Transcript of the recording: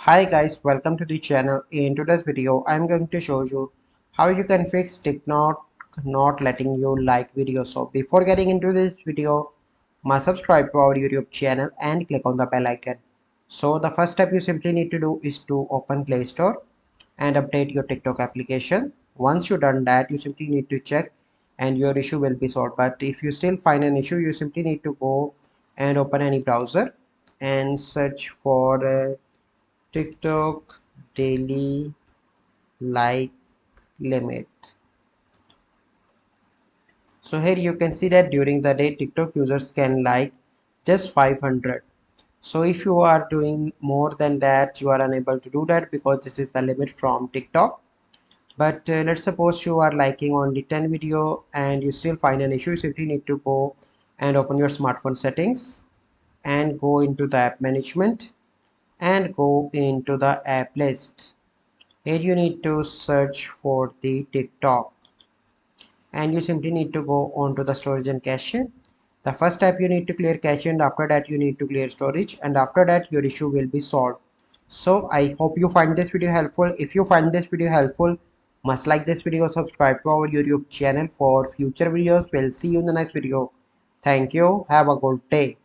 Hi guys, welcome to the channel. In today's video, I'm going to show you how you can fix TikTok not letting you like videos. So before getting into this video, must subscribe to our YouTube channel and click on the bell icon. So the first step you simply need to do is to open Play Store and update your TikTok application. Once you've done that, you simply need to check and your issue will be solved. But if you still find an issue, you simply need to go and open any browser and search for TikTok daily like limit. So here you can see that during the day TikTok users can like just 500. So if you are doing more than that, you are unable to do that because this is the limit from TikTok. But let's suppose you are liking only 10 video and you still find an issue. You simply need to go and open your smartphone settings and go into the app management and go into the app list. Here you need to search for the TikTok and you simply need to go on to the storage and cache. The first step you need to clear cache and after that you need to clear storage and after that your issue will be solved. So I hope you find this video helpful. If you find this video helpful, must like this video, subscribe to our YouTube channel for future videos. We'll see you in the next video. Thank you. Have a good day.